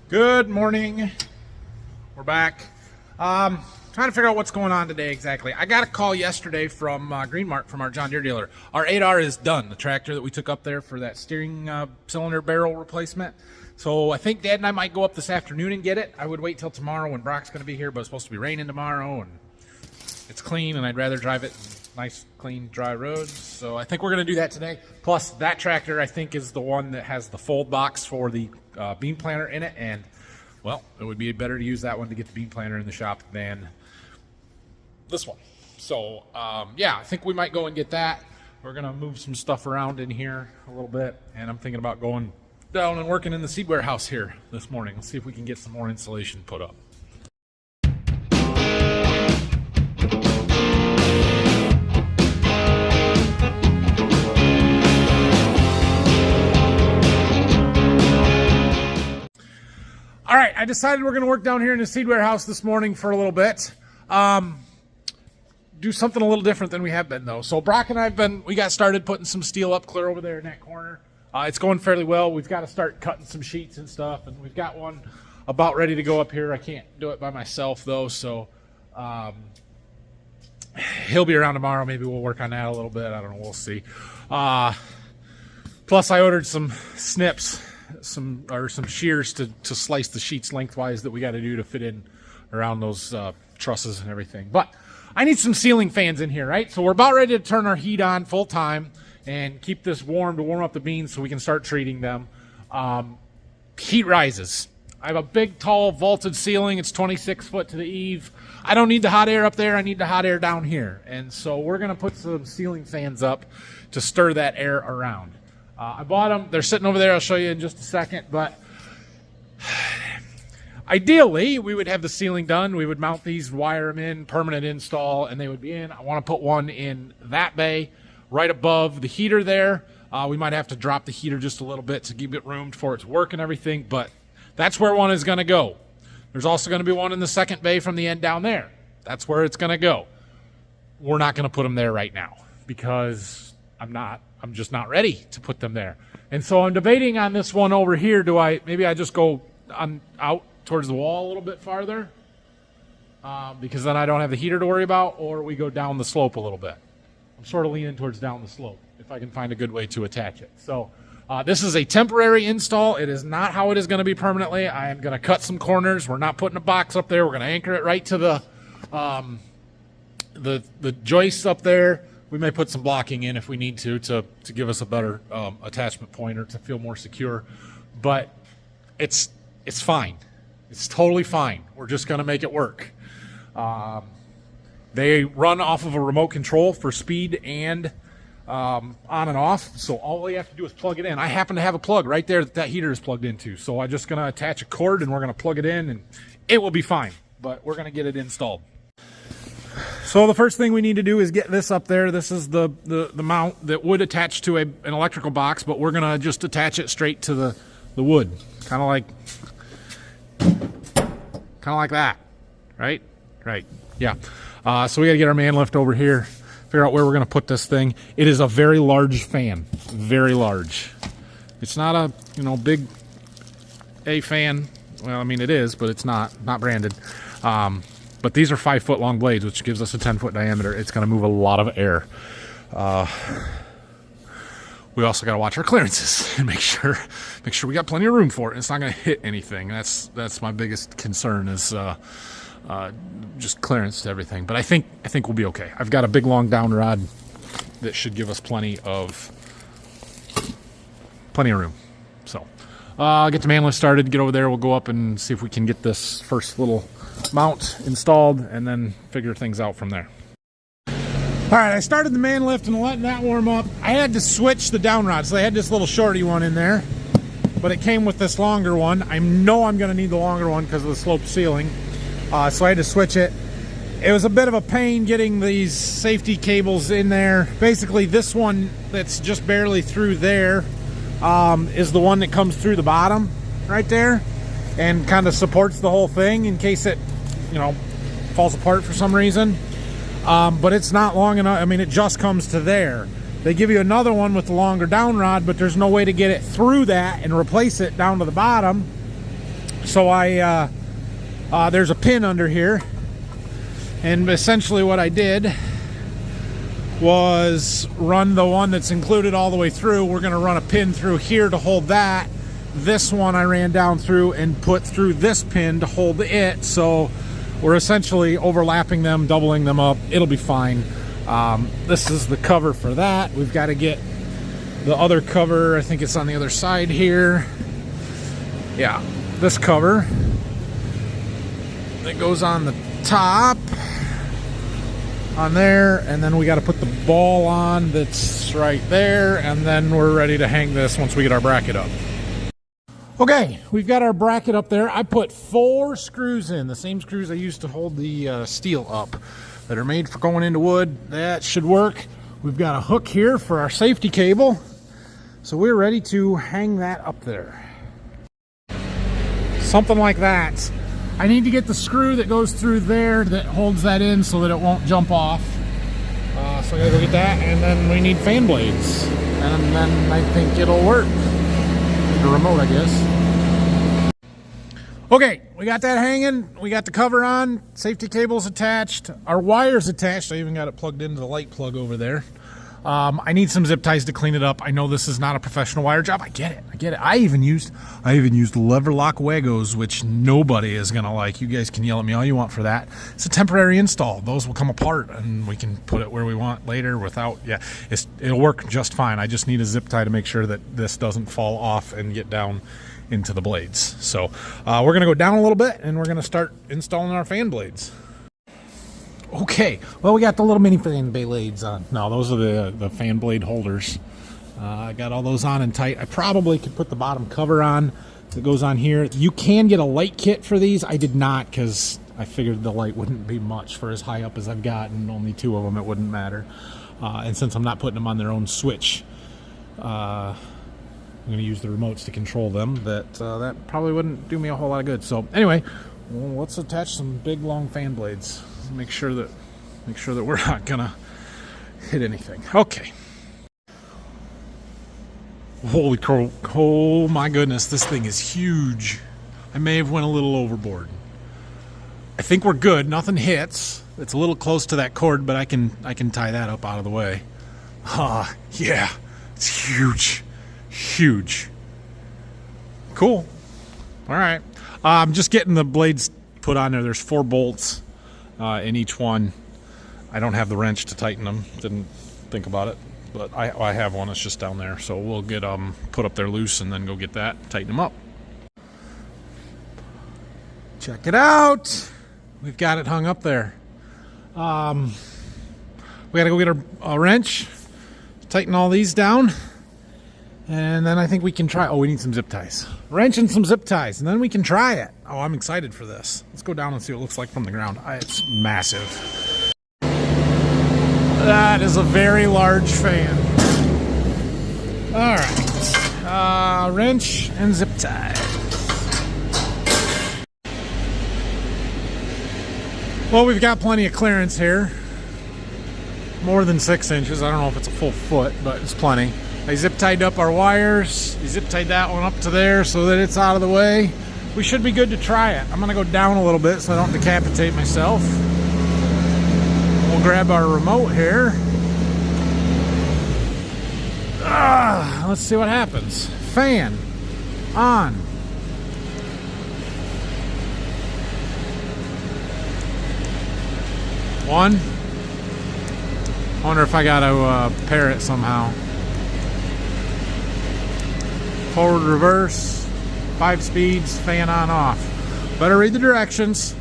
Good morning. We're back. Trying to figure out what's going on today exactly. I got a call yesterday from Green Mark from our John Deere dealer. Our 8R is done, the tractor that we took up there for that steering cylinder barrel replacement. So I think Dad and I might go up this afternoon and get it. I would wait till tomorrow when Brock's going to be here, but it's supposed to be raining tomorrow and it's clean, and I'd rather drive it in nice, clean, dry roads. So I think we're going to do that today. Plus, that tractor, I think, is the one that has the fold box for the bean planter in it, and well, it would be better to use that one to get the bean planter in the shop than this one. So yeah, I think we might go and get that. We're gonna move some stuff around in here a little bit, and I'm thinking about going down and working in the seed warehouse here this morning. Let's see if we can get some more insulation put up. All right, I decided we're going to work down here in the seed warehouse this morning for a little bit. Do something a little different than we have been, though. So Brock and I we got started putting some steel up clear over there in that corner. It's going fairly well. We've got to start cutting some sheets and stuff, and we've got one about ready to go up here. I can't do it by myself, though, so he'll be around tomorrow. Maybe we'll work on that a little bit. I don't know. We'll see. Plus, I ordered some snips. Some shears to slice the sheets lengthwise that we got to do to fit in around those trusses and everything. But I need some ceiling fans in here, right? So we're about ready to turn our heat on full time and keep this warm to warm up the beans so we can start treating them. Heat rises. I have a big, tall, vaulted ceiling. It's 26 foot to the eave. I don't need the hot air up there. I need the hot air down here. And so we're going to put some ceiling fans up to stir that air around. I bought them. They're sitting over there. I'll show you in just a second. But ideally, we would have the ceiling done. We would mount these, wire them in, permanent install, and they would be in. I want to put one in that bay right above the heater there. We might have to drop the heater just a little bit to give it room for it to work and everything, but that's where one is going to go. There's also going to be one in the second bay from the end down there. That's where it's going to go. We're not going to put them there right now because I'm just not ready to put them there. And so I'm debating on this one over here. Maybe I just go out towards the wall a little bit farther because then I don't have the heater to worry about, or we go down the slope a little bit. I'm sort of leaning towards down the slope if I can find a good way to attach it. So this is a temporary install. It is not how it is going to be permanently. I am going to cut some corners. We're not putting a box up there. We're going to anchor it right to the joists up there. We may put some blocking in if we need to give us a better attachment point or to feel more secure. But it's fine. It's totally fine. We're just going to make it work. They run off of a remote control for speed and on and off. So all we have to do is plug it in. I happen to have a plug right there that heater is plugged into. So I'm just going to attach a cord and we're going to plug it in and it will be fine. But we're going to get it installed. So the first thing we need to do is get this up there. This is the mount that would attach to an electrical box, but we're going to just attach it straight to the wood. Kind of like that, right? Right, yeah. So we got to get our man lift over here, figure out where we're going to put this thing. It is a very large fan, very large. It's not a, big A fan. Well, I mean, it is, but it's not branded. But these are 5 foot long blades, which gives us a 10 foot diameter. It's going to move a lot of air. We also got to watch our clearances and make sure we got plenty of room for it. It's not going to hit anything. That's my biggest concern is just clearance to everything. But I think we'll be okay. I've got a big long down rod that should give us plenty of room. So I'll get the man lift started, get over there. We'll go up and see if we can get this first little mount installed and then figure things out from there. All right, I started the man lift and letting that warm up. I had to switch the down rod, so I had this little shorty one in there, but it came with this longer one. I know I'm going to need the longer one because of the sloped ceiling, so I had to switch it. It was a bit of a pain getting these safety cables in there. Basically, this one that's just barely through there is the one that comes through the bottom right there and kind of supports the whole thing in case it, falls apart for some reason. But it's not long enough. I mean, it just comes to there. They give you another one with the longer down rod, but there's no way to get it through that and replace it down to the bottom. So there's a pin under here, and essentially what I did was run the one that's included all the way through. We're going to run a pin through here to hold that. This one I ran down through and put through this pin to hold it. So we're essentially overlapping them, doubling them up. It'll be fine. This is the cover for that. We've got to get the other cover. I think it's on the other side here. Yeah, this cover that goes on the top on there, and then we got to put the ball on that's right there, and then we're ready to hang this once we get our bracket up. Okay, we've got our bracket up there. I put 4 screws in, the same screws I used to hold the steel up, that are made for going into wood. That should work. We've got a hook here for our safety cable, so we're ready to hang that up there. Something like that. I need to get the screw that goes through there that holds that in so that it won't jump off. So I gotta go get that, and then we need fan blades, and then I think it'll work. The remote, I guess. Okay, we got that hanging. We got the cover on. Safety cable's attached. Our wire's attached. I even got it plugged into the light plug over there. I need some zip ties to clean it up. I know this is not a professional wire job. I get it. I even used lever lock Wagos, which nobody is gonna like. You guys can yell at me all you want for that. It's a temporary install. Those will come apart, and we can put it where we want later without. Yeah, it'll work just fine. I just need a zip tie to make sure that this doesn't fall off and get down into the blades. So we're gonna go down a little bit, and we're gonna start installing our fan blades. Okay, well, we got the little mini fan blades on. No, those are the fan blade holders. I got all those on and tight. I probably could put the bottom cover on that goes on here. You can get a light kit for these. I did not, because I figured the light wouldn't be much for as high up as I've got, and only 2 of them, it wouldn't matter. And since I'm not putting them on their own switch, I'm going to use the remotes to control them. That probably wouldn't do me a whole lot of good. So anyway, well, let's attach some big long fan blades. Make sure that we're not gonna hit anything. Okay. Holy crow! Oh my goodness, this thing is huge. I may have went a little overboard. I think we're good. Nothing hits. It's a little close to that cord, but I can tie that up out of the way. Yeah, it's huge, huge. Cool. All right. I'm just getting the blades put on there. There's 4 bolts. In each one. I don't have the wrench to tighten them. Didn't think about it, but I have one. It's just down there, so we'll get put up there loose and then go get that, tighten them up. Check it out. We've got it hung up there. We gotta go get a wrench, tighten all these down, and then I think we can try. Oh, we need some zip ties. Wrench and some zip ties, and then we can try it. Oh, I'm excited for this. Let's go down and see what it looks like from the ground. It's massive. That is a very large fan. All right. Wrench and zip ties. Well, we've got plenty of clearance here. More than 6 inches. I don't know if it's a full foot, but it's plenty. I zip tied up our wires. I zip tied that one up to there so that it's out of the way. We should be good to try it. I'm gonna go down a little bit so I don't decapitate myself. We'll grab our remote here. Let's see what happens. Fan on. One. I wonder if I gotta pair it somehow. Forward, reverse, 5 speeds, fan on, off. Better read the directions.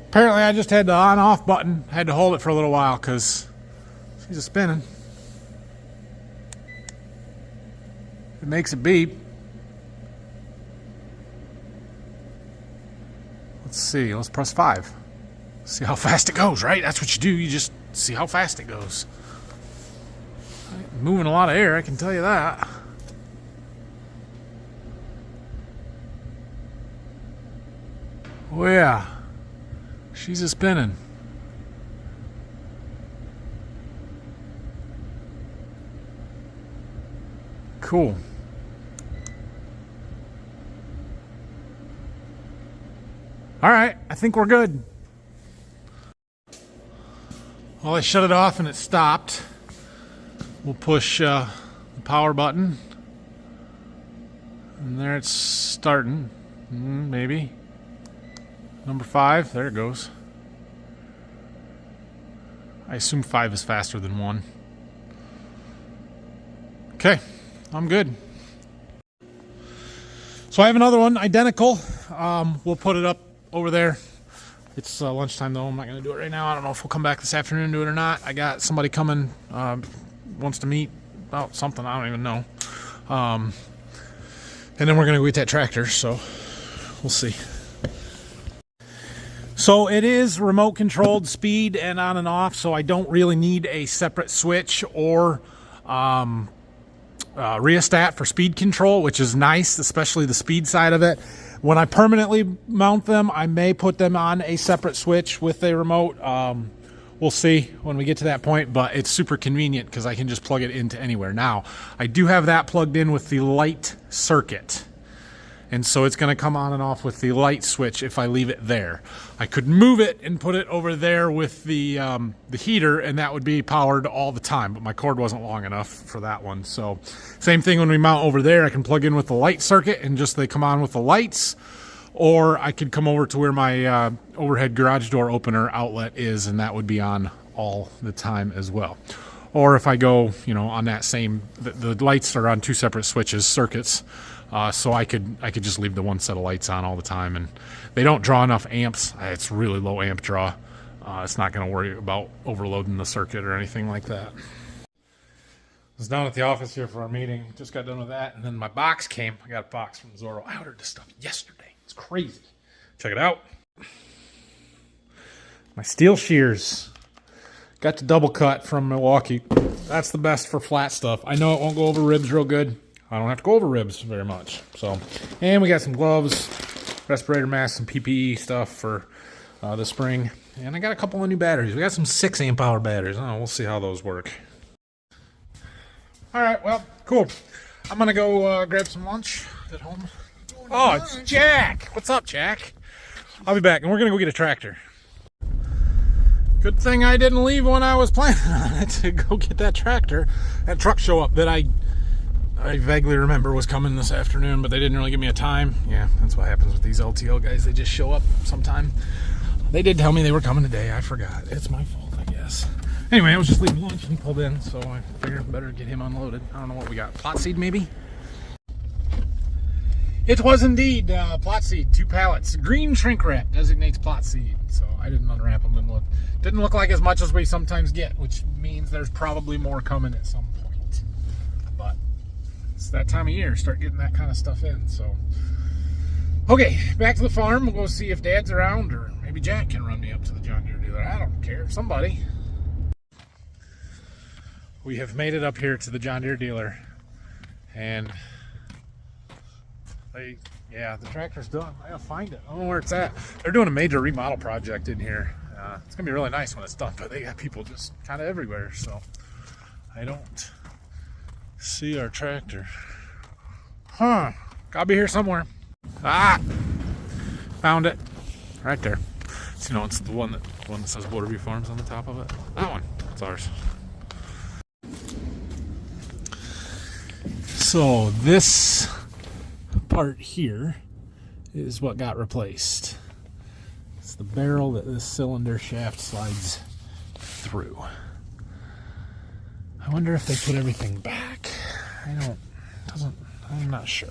Apparently I just had the on off button. Had to hold it for a little while because she's a spinning. It makes it beep. Let's see, let's press 5. See how fast it goes, right? That's what you do, you just see how fast it goes. Moving a lot of air, I can tell you that. Oh yeah, she's a spinning. Cool. All right, I think we're good. Well, I shut it off and it stopped. We'll push the power button. And there it's starting. Maybe. Number 5, there it goes. I assume 5 is faster than 1. Okay, I'm good. So I have another one, identical. We'll put it up over there. It's lunchtime though, I'm not gonna do it right now. I don't know if we'll come back this afternoon and do it or not. I got somebody coming, wants to meet about something, I don't even know. And then we're gonna go get that tractor, so we'll see. So it is remote controlled speed and on and off, so I don't really need a separate switch or rheostat for speed control, which is nice, especially the speed side of it. When I permanently mount them, I may put them on a separate switch with a remote. We'll see when we get to that point, but it's super convenient because I can just plug it into anywhere. Now, I do have that plugged in with the light circuit. And so it's going to come on and off with the light switch if I leave it there. I could move it and put it over there with the heater, and that would be powered all the time. But my cord wasn't long enough for that one. So same thing when we mount over there. I can plug in with the light circuit and just they come on with the lights. Or I could come over to where my overhead garage door opener outlet is, and that would be on all the time as well. Or if I go, you know, on that same, the lights are on 2 separate switches, circuits. So I could just leave the one set of lights on all the time, and they don't draw enough amps. It's really low amp draw. It's not going to worry about overloading the circuit or anything like that. I was down at the office here for our meeting. Just got done with that, and then my box came. I got a box from Zorro. I ordered this stuff yesterday. It's crazy. Check it out. My steel shears. Got the double cut from Milwaukee. That's the best for flat stuff. I know it won't go over ribs real good. I don't have to go over ribs very much. So, and we got some gloves, respirator masks, some PPE stuff for the spring. And I got a couple of new batteries. We got some 6 amp hour batteries. Oh, we'll see how those work. All right, well, cool. I'm gonna go grab some lunch at home. Oh, it's Jack. What's up, Jack? I'll be back, and we're gonna go get a tractor. Good thing I didn't leave when I was planning on it to go get that tractor. That truck show up that I vaguely remember was coming this afternoon, but they didn't really give me a time. Yeah, that's what happens with these LTO guys. They just show up sometime. They did tell me they were coming today. I forgot. It's my fault, I guess. Anyway, I was just leaving lunch and he pulled in, so I figured I better get him unloaded. I don't know what we got. Plot seed, maybe? It was indeed plot seed, 2 pallets. Green shrink wrap designates plot seed, so I didn't unwrap them and look. Didn't look like as much as we sometimes get, which means there's probably more coming at some point. But it's that time of year, start getting that kind of stuff in. So, okay, back to the farm. We'll go see if Dad's around, or maybe Jack can run me up to the John Deere dealer. I don't care. Somebody. We have made it up here to the John Deere dealer, and the tractor's done. I gotta find it. I don't know where it's at. They're doing a major remodel project in here. It's gonna be really nice when it's done, but they got people just kind of everywhere, so I don't see our tractor. Huh? Gotta be here somewhere. Ah, found it. Right there. So, you know, it's the one that says Borderview Farms on the top of it. That one. It's ours. So this part here is what got replaced. It's the barrel that this cylinder shaft slides through. I wonder if they put everything back. I'm not sure.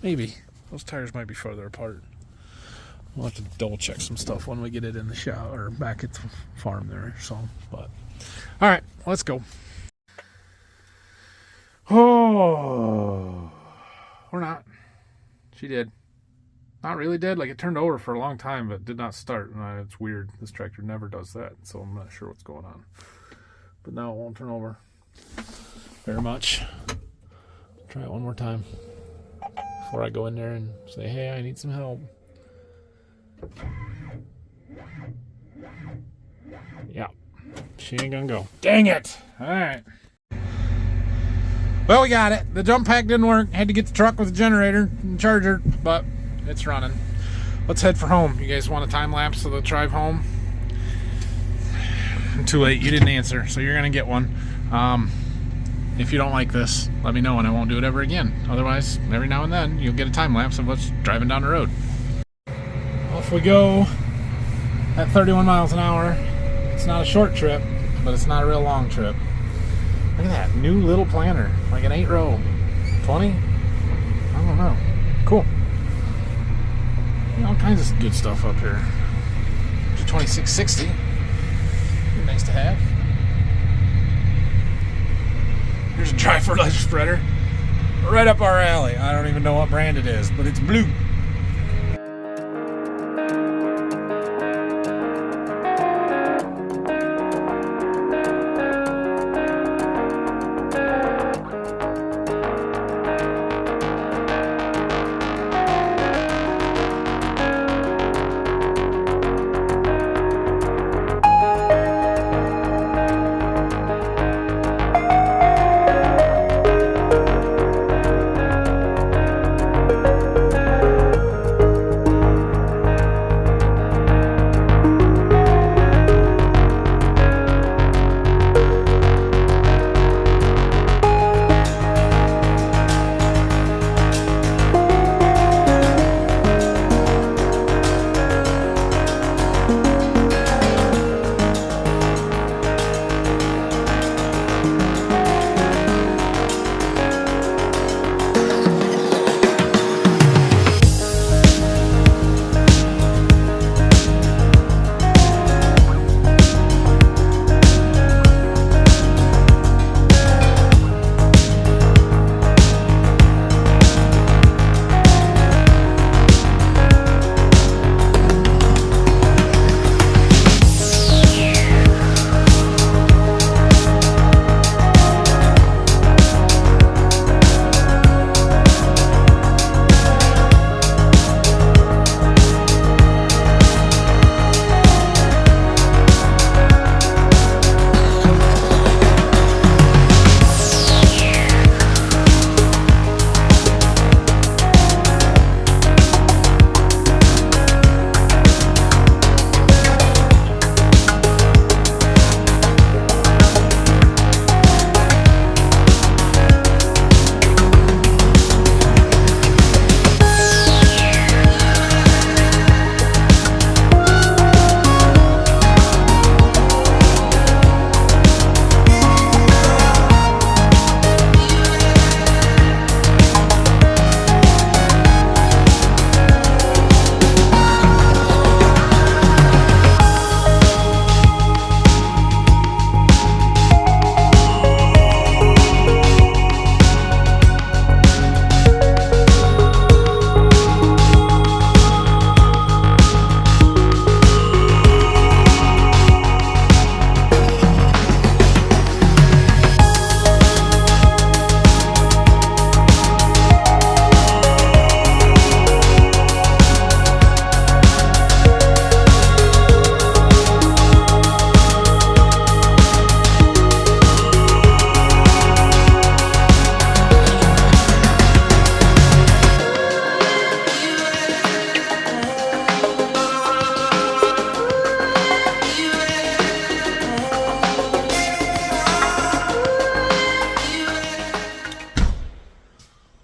Maybe. Those tires might be further apart. We'll have to double check some stuff when we get it in the shop or back at the farm there. So, but all right, let's go. Oh, or not. She did. Not really did. Like, it turned over for a long time, but did not start. And it's weird. This tractor never does that, so I'm not sure what's going on. But now it won't turn over very much. Try it one more time before I go in there and say, hey, I need some help. Yeah, she ain't gonna go. Dang it! All right. Well, we got it. The jump pack didn't work. Had to get the truck with the generator and charger, but it's running. let's head for home. You guys want a time lapse of the drive home? Too late. You didn't answer, so you're gonna get one. If you don't like this, let me know and I won't do it ever again. Otherwise, every now and then you'll get a time lapse of us driving down the road. Off we go at 31 miles an hour. It's not a short trip, but it's not a real long trip. Look at that new little planter, like an 8-row. 20? I don't know. Cool. All kinds of good stuff up here. There's a 2660. Be nice to have. Here's a dry fertilizer spreader. Right up our alley. I don't even know what brand it is, but it's blue.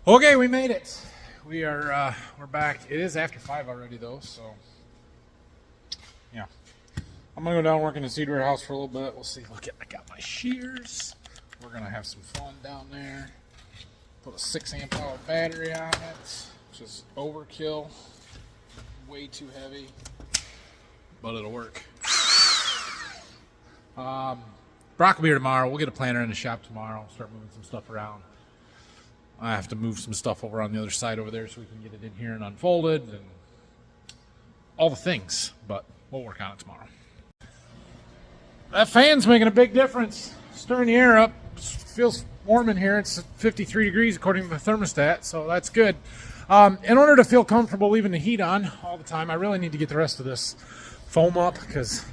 Okay, we made it. We're back. It is after 5 already though, so yeah. I'm gonna go down and work in the seed warehouse for a little bit. We'll see. Look, I got my shears. We're gonna have some fun down there. Put a 6-amp hour battery on it, which is overkill. Way too heavy, but it'll work. Brock will be here tomorrow. We'll get a planter in the shop tomorrow. Start moving some stuff around. I have to move some stuff over on the other side over there so we can get it in here and unfolded and all the things, but we'll work on it tomorrow. That fan's making a big difference. Stirring the air up. Feels warm in here. It's 53 degrees according to the thermostat, so that's good. In order to feel comfortable leaving the heat on all the time, I really need to get the rest of this foam up because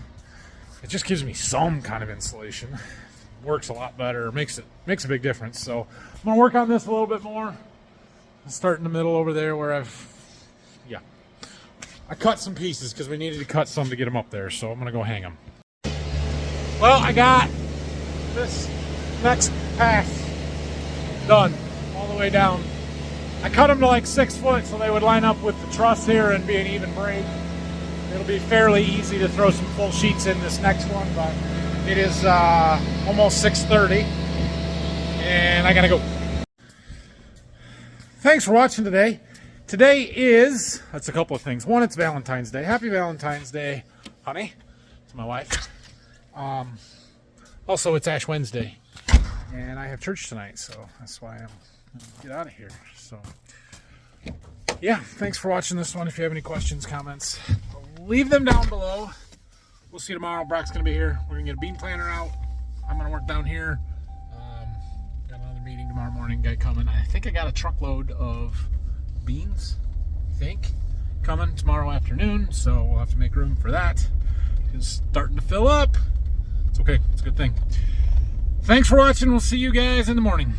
it just gives me some kind of insulation. Works a lot better, makes a big difference. So I'm gonna work on this a little bit more. I'll start in the middle over there where I I cut some pieces because we needed to cut some to get them up there, so I'm gonna go hang them. Well, I got this next pass done all the way down. I cut them to like 6 foot so they would line up with the truss here and be an even break. It'll be fairly easy to throw some full sheets in this next one, but it is almost 6:30 and I gotta go. Thanks for watching today. Today is, that's a couple of things. One, it's Valentine's Day. Happy Valentine's Day, honey. It's my wife. Also, it's Ash Wednesday. And I have church tonight, so that's why I'm going to get out of here. So, yeah, thanks for watching this one. If you have any questions, comments, leave them down below. We'll see you tomorrow. Brock's going to be here. We're going to get a bean planter out. I'm going to work down here. Got another meeting tomorrow morning. Guy coming. I think I got a truckload of beans, I think, coming tomorrow afternoon. So we'll have to make room for that. It's starting to fill up. It's okay. It's a good thing. Thanks for watching. We'll see you guys in the morning.